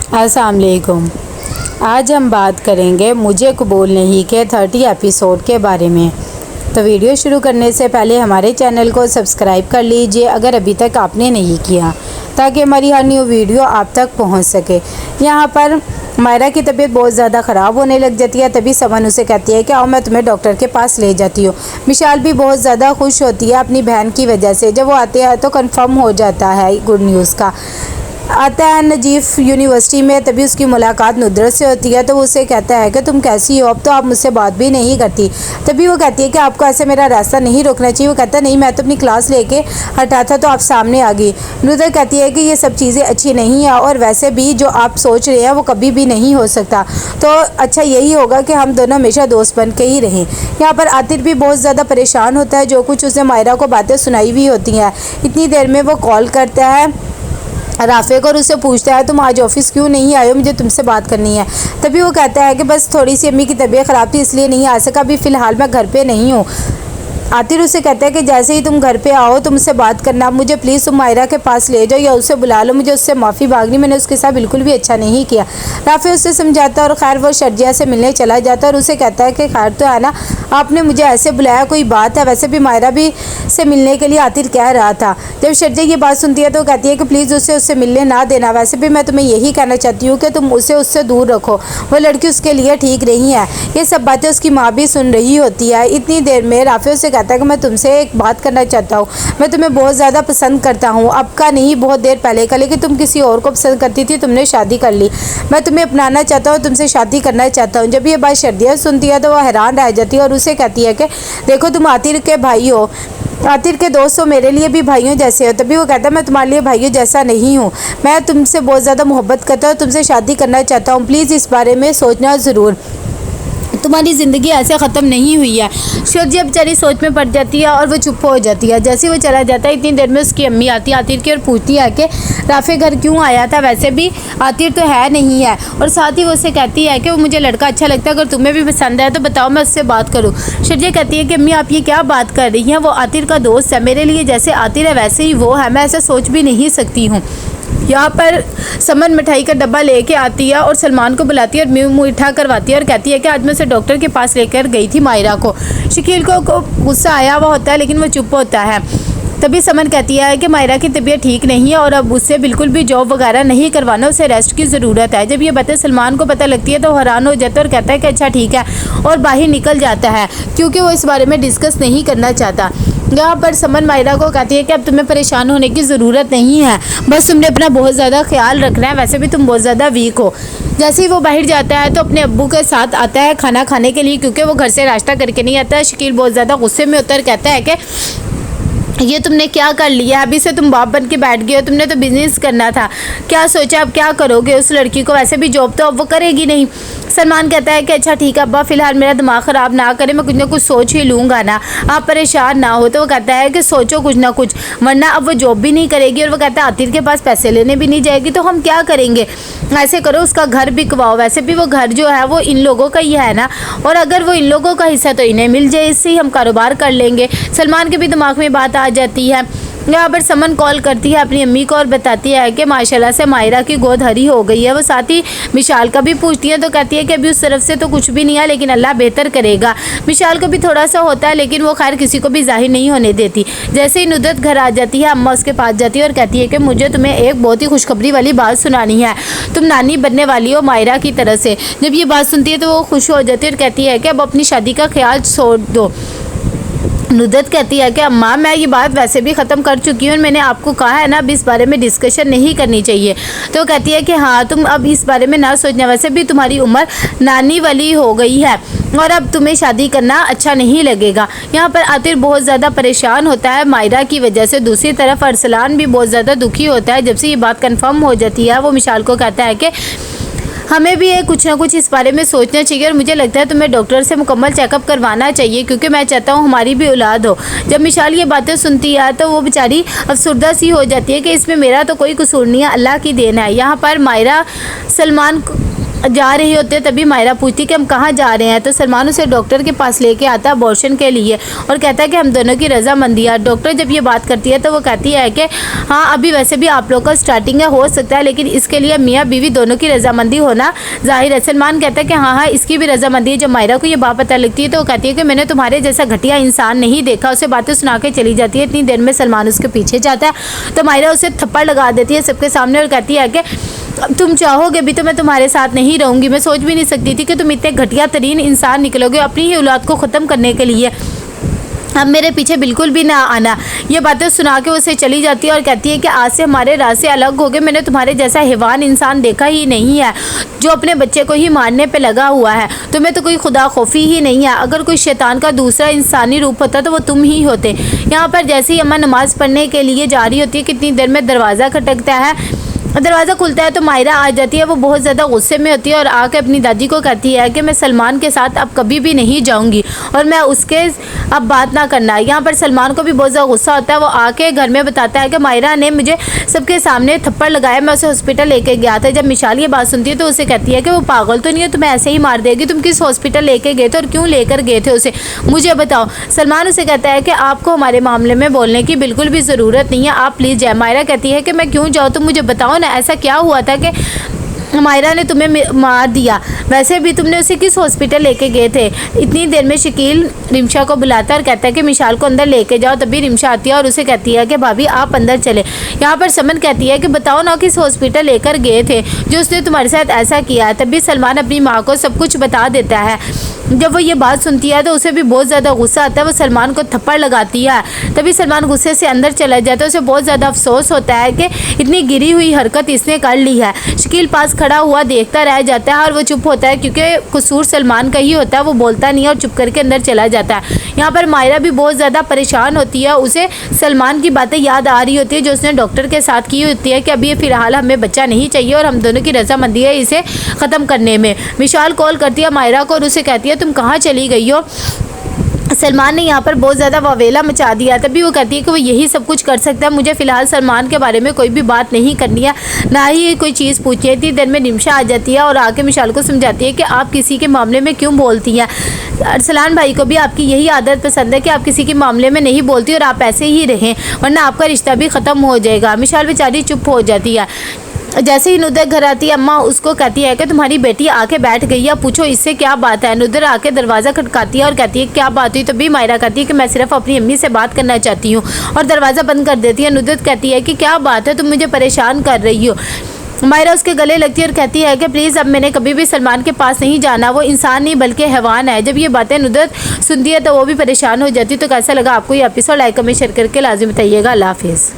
अस्सलाम वालेकुम। आज हम बात करेंगे मुझे कबूल नहीं के 30 एपिसोड के बारे में। तो वीडियो शुरू करने से पहले हमारे चैनल को सब्सक्राइब कर लीजिए अगर अभी तक आपने नहीं किया, ताकि हमारी हर न्यू वीडियो आप तक पहुंच सके। यहाँ पर मायरा की तबीयत बहुत ज़्यादा ख़राब होने लग जाती है, तभी समन उसे कहती है कि आओ मैं तुम्हें डॉक्टर के पास ले जाती हूँ। मिशाल भी बहुत ज़्यादा खुश होती है अपनी बहन की वजह से। जब वो आते हैं तो कंफर्म हो जाता है गुड न्यूज़ का। आता है नजीफ़ यूनिवर्सिटी में, तभी उसकी मुलाकात नुदरत से होती है। तो वो उसे कहता है कि तुम कैसी हो, अब तो आप मुझसे बात भी नहीं करती। तभी वो कहती है कि आपको ऐसे मेरा रास्ता नहीं रोकना चाहिए। वो कहता है नहीं, मैं तो अपनी क्लास लेके हटा था तो आप सामने आ गई। नुदरत कहती है कि ये सब चीज़ें अच्छी नहीं है और वैसे भी जो आप सोच रहे हैं वो कभी भी नहीं हो सकता। तो अच्छा यही होगा कि हम दोनों हमेशा दोस्त बन के ही रहें। यहाँ पर आतिर भी बहुत ज़्यादा परेशान होता है, जो कुछ उसने मायरा को बातें सुनाई हुई होती हैं। इतनी देर में वो कॉल करता है राफे को और उससे पूछता है तुम आज ऑफिस क्यों नहीं आए हो, मुझे तुमसे बात करनी है। तभी वो कहता है कि बस थोड़ी सी अम्मी की तबीयत ख़राब थी इसलिए नहीं आ सका, अभी फ़िलहाल मैं घर पे नहीं हूँ। आतिर उसे कहता है कि जैसे ही तुम घर पे आओ तो मुझसे बात करना, मुझे प्लीज़ तुम मायरा के पास ले जाओ या उसे बुला लो, मुझे उससे माफ़ी मांगनी, मैंने उसके साथ बिल्कुल भी अच्छा नहीं किया। राफे उससे समझाता है और खैर वो शर्जिया से मिलने चला जाता है और उसे कहता है कि खैर तो है ना, आपने मुझे ऐसे बुलाया कोई बात है, वैसे भी मायरा भी से मिलने के लिए आतिर कह रहा था। जब शर्जिया ये बात सुनती है तो कहती है कि प्लीज़ उससे मिलने ना देना, वैसे भी मैं तुम्हें यही कहना चाहती हूँ कि तुम उसे उससे दूर रखो, वो लड़की उसके लिए ठीक नहीं है। ये सब बातें उसकी माँ भी सुन रही होती है। इतनी देर में राफे उसे कहता है कि मैं तुमसे एक बात करना चाहता हूँ, मैं तुम्हें बहुत ज़्यादा पसंद करता हूँ, अब का नहीं बहुत देर पहले का, लेकिन तुम किसी और को पसंद करती थी, तुमने शादी कर ली, मैं तुम्हें अपनाना चाहता हूँ, तुमसे शादी करना चाहता हूँ। जब ये बात शर्जिया सुनती है तो वह हैरान रह जाती है और उसे कहती है कि देखो तुम आतिर के भाई हो, आतिर के दोस्त हो, मेरे लिए भी भाइयों जैसे हो। तभी वो कहता है मैं तुम्हारे लिए भाइयों जैसा नहीं हूँ, मैं तुमसे बहुत ज़्यादा मोहब्बत करता हूँ, तुमसे शादी करना चाहता हूँ, प्लीज़ इस बारे में सोचना ज़रूर, तुम्हारी ज़िंदगी ऐसे ख़त्म नहीं हुई है। शर्जिया बेचारी सोच में पड़ जाती है और वो चुप हो जाती है। जैसे वो चला जाता है इतनी देर में उसकी अम्मी आती है आतिर की और पूछती है कि राफे घर क्यों आया था, वैसे भी आतिर तो है नहीं है, और साथ ही वो उससे कहती है कि वो मुझे लड़का अच्छा लगता है, अगर तुम्हें भी पसंद है तो बताओ मैं उससे बात करूँ। शर्जिया कहती है कि अम्मी आप ये क्या बात कर रही हैं, वो आतिर का दोस्त है, मेरे लिए जैसे आतिर है वैसे ही वो है, मैं ऐसा सोच भी नहीं सकती हूँ। यहाँ पर समन मिठाई का डब्बा लेके आती है और सलमान को बुलाती है और मुँह मीठा करवाती है और कहती है कि आज मैं उसे डॉक्टर के पास लेकर गई थी मायरा को। शकील को गुस्सा आया हुआ होता है लेकिन वो चुप होता है। तभी समन कहती है कि मायरा की तबीयत ठीक नहीं है और अब उससे बिल्कुल भी जॉब वगैरह नहीं करवाना, उसे रेस्ट की ज़रूरत है। जब ये बातें सलमान को पता लगती है तो हैरान हो जाता है और कहता है कि अच्छा ठीक है, और बाहर निकल जाता है क्योंकि वो इस बारे में डिस्कस नहीं करना चाहता। यहाँ पर समन मायरा को कहती है कि अब तुम्हें परेशान होने की ज़रूरत नहीं है, बस तुमने अपना बहुत ज़्यादा ख्याल रखना है, वैसे भी तुम बहुत ज़्यादा वीक हो। जैसे ही वो बाहर जाता है तो अपने अब्बू के साथ आता है खाना खाने के लिए, क्योंकि वो घर से नाश्ता करके नहीं आता है। शकील बहुत ज़्यादा गुस्से में उतर कहता है कि ये तुमने क्या कर लिया, अभी से तुम बाप बन के बैठ गए हो, तुमने तो बिजनेस करना था, क्या सोचा अब क्या करोगे उस लड़की को, वैसे भी जॉब तो अब वो करेगी नहीं। सलमान कहता है कि अच्छा ठीक है अब्बा, फ़िलहाल मेरा दिमाग ख़राब ना करे, मैं कुछ ना कुछ सोच ही लूँगा ना, आप परेशान ना हो। तो वो कहता है कि सोचो कुछ ना कुछ, वरना अब वो जॉब भी नहीं करेगी और वो कहता है आतिर के पास पैसे लेने भी नहीं जाएगी, तो हम क्या करेंगे, ऐसे करो उसका घर बिकवाओ, वैसे भी वो घर जो है वो इन लोगों का ही है ना, और अगर वो इन लोगों का हिस्सा तो इन्हें मिल जाए, इससे ही हम कारोबार कर लेंगे। सलमान के भी दिमाग में बात आ जाती है। यहाँ पर समन कॉल करती है अपनी अम्मी को और बताती है कि माशाल्लाह से मायरा की गोद हरी हो गई है। वो साथ ही मिशाल का भी पूछती है तो कहती है कि अभी उस तरफ से तो कुछ भी नहीं है, लेकिन अल्लाह बेहतर करेगा। मिशाल को भी थोड़ा सा होता है लेकिन वो खैर किसी को भी जाहिर नहीं होने देती। जैसे ही नुदरत घर आ जाती है अम्मा उसके पास जाती है और कहती है कि मुझे तुम्हें एक बहुत ही खुशखबरी वाली बात सुनानी है, तुम नानी बनने वाली हो मायरा की तरफ से। जब ये बात सुनती है तो वो खुश हो जाती है और कहती है कि अब अपनी शादी का ख्याल छोड़ दो। नुदरत कहती है कि अम्मा मैं ये बात वैसे भी ख़त्म कर चुकी हूँ, मैंने आपको कहा है ना अब इस बारे में डिस्कशन नहीं करनी चाहिए। तो कहती है कि हाँ तुम अब इस बारे में ना सोचना, वैसे भी तुम्हारी उम्र नानी वाली हो गई है और अब तुम्हें शादी करना अच्छा नहीं लगेगा। यहाँ पर आतिर बहुत ज़्यादा परेशान होता है मायरा की वजह से। दूसरी तरफ अरसलान भी बहुत ज़्यादा दुखी होता है। जब से ये बात कंफर्म हो जाती है वो मिशाल को कहता है कि हमें भी कुछ ना कुछ इस बारे में सोचना चाहिए और मुझे लगता है तुम्हें डॉक्टर से मुकम्मल चेकअप करवाना चाहिए, क्योंकि मैं चाहता हूँ हमारी भी औलाद हो। जब मिशाल ये बातें सुनती है तो वो बेचारी अफसरदा सी हो जाती है कि इसमें मेरा तो कोई कसूर नहीं है, अल्लाह की देन है। यहाँ पर मायरा सलमान जा रही होती है तभी मायरा पूछती कि हम कहाँ जा रहे हैं। तो सलमान उसे डॉक्टर के पास लेके आता है अबॉर्शन के लिए और कहता है कि हम दोनों की रजामंदी है। डॉक्टर जब ये बात करती है तो वो कहती है कि हाँ अभी वैसे भी आप लोग का स्टार्टिंग है, हो सकता है, लेकिन इसके लिए मियाँ बीवी दोनों की रजामंदी होना जाहिर है। सलमान कहता है कि हाँ इसकी भी रजामंदी है। जब मायरा को ये बात पता लगती है तो वो कहती है कि मैंने तुम्हारे जैसा घटिया इंसान नहीं देखा। उसे बातें सुना के चली जाती है। इतनी देर में सलमान उसके पीछे जाता है तो मायरा उसे थप्पड़ लगा देती है सबके सामने और कहती है कि तुम चाहोगे भी तो मैं तुम्हारे साथ नहीं रहूँगी। मैं सोच भी नहीं सकती थी कि तुम इतने घटिया तरीन इंसान निकलोगे अपनी ही औलाद को ख़त्म करने के लिए। अब मेरे पीछे बिल्कुल भी ना आना। ये बातें सुना के उसे चली जाती है और कहती है कि आज से हमारे राज से अलग हो गए। मैंने तुम्हारे जैसा हैवान इंसान देखा ही नहीं है जो अपने बच्चे को ही मारने पे लगा हुआ है। तुम्हें तो कोई खुदा खौफी ही नहीं है। अगर कोई शैतान का दूसरा इंसानी रूप होता तो वो तुम ही होते। यहाँ पर जैसे ही अम्मा नमाज पढ़ने के लिए जा रही होती है कितनी देर में दरवाज़ा खटकता है। दरवाज़ा खुलता है तो मायरा आ जाती है। वो बहुत ज़्यादा गुस्से में होती है और आके अपनी दादी को कहती है कि मैं सलमान के साथ अब कभी भी नहीं जाऊंगी और मैं उसके अब बात ना करना। यहाँ पर सलमान को भी बहुत ज़्यादा गुस्सा होता है। वो आके घर में बताता है कि मायरा ने मुझे सबके सामने थप्पड़ लगाया, मैं उसे हॉस्पिटल लेके गया था। जब मिशाल ये बात सुनती है तो उसे कहती है कि वो पागल तो नहीं है, तुम्हें ऐसे ही मार देगी। तुम किस हॉस्पिटल लेके गए थे और क्यों लेकर गए थे उसे, मुझे बताओ। सलमान उसे कहता है कि आपको हमारे मामले में बोलने की बिल्कुल भी ज़रूरत नहीं है, आप प्लीज़ जाए। मायरा कहती है कि मैं क्यों जाऊँ, तुम मुझे बताओ ना ऐसा क्या हुआ था कि मायरा ने तुम्हें मार दिया। वैसे भी तुमने उसे किस हॉस्पिटल लेके गए थे। इतनी देर में शकील रिमशा को बुलाता है और कहता है कि मिशाल को अंदर लेके जाओ। तभी रिमशा आती है और उसे कहती है कि भाभी आप अंदर चले। यहाँ पर समन कहती है कि बताओ ना किस हॉस्पिटल लेकर गए थे जो उसने तुम्हारे साथ ऐसा किया है। तभी सलमान अपनी माँ को सब कुछ बता देता है। जब वो ये बात सुनती है तो उसे भी बहुत ज़्यादा गुस्सा आता है। वो सलमान को थप्पड़ लगाती है। तभी सलमान गुस्से से अंदर चला जाता है। उसे बहुत ज़्यादा अफसोस होता है कि इतनी गिरी हुई हरकत इसने कर ली है। शकील पास खड़ा हुआ देखता रह जाता है और वो चुप होता है क्योंकि कसूर सलमान का ही होता है। वो बोलता नहीं है और चुप करके अंदर चला जाता है। यहाँ पर मायरा भी बहुत ज़्यादा परेशान होती है। उसे सलमान की बातें याद आ रही होती है जो उसने डॉक्टर के साथ की होती है कि अभी फ़िलहाल हमें बच्चा नहीं चाहिए और हम दोनों की रजामंदी है इसे ख़त्म करने में। विशाल कॉल करती है मायरा को और उसे कहती है तुम कहाँ चली गई हो। सलमान ने यहाँ पर बहुत ज़्यादा वावेला मचा दिया। तभी वो कहती है कि वो यही सब कुछ कर सकता है, मुझे फ़िलहाल सलमान के बारे में कोई भी बात नहीं करनी है, ना ही कोई चीज़ पूछनी है। इतनी देर में निमिषा आ जाती है और आके मिशाल को समझाती है कि आप किसी के मामले में क्यों बोलती हैं। अरसलान भाई को भी आपकी यही आदत पसंद है कि आप किसी के मामले में नहीं बोलती और आप ऐसे ही रहें वरना आपका रिश्ता भी ख़त्म हो जाएगा। मिशाल बेचारी चुप हो जाती है। जैसे ही नुदर घर आती है अम्मा उसको कहती है कि तुम्हारी बेटी आके बैठ गई है, पूछो इससे क्या बात है। नुदर आके दरवाज़ा खटकाती है और कहती है क्या बात हुई। तो भी मायरा कहती है कि मैं सिर्फ अपनी अम्मी से बात करना चाहती हूँ और दरवाज़ा बंद कर देती है। नुदर कहती है कि क्या बात है, तुम मुझे परेशान कर रही हो। मायरा उसके गले लगती है और कहती है कि प्लीज़ अब मैंने कभी भी सलमान के पास नहीं जाना, वो इंसान नहीं बल्कि हैवान है। जब ये बातें नुदरत सुनती है तो वो भी परेशान हो जाती है। तो कैसा लगा आपको ये एपिसोड, लाइक कमेंट शेयर करके लाजिम बताइएगा। अल्लाह हाफिज़।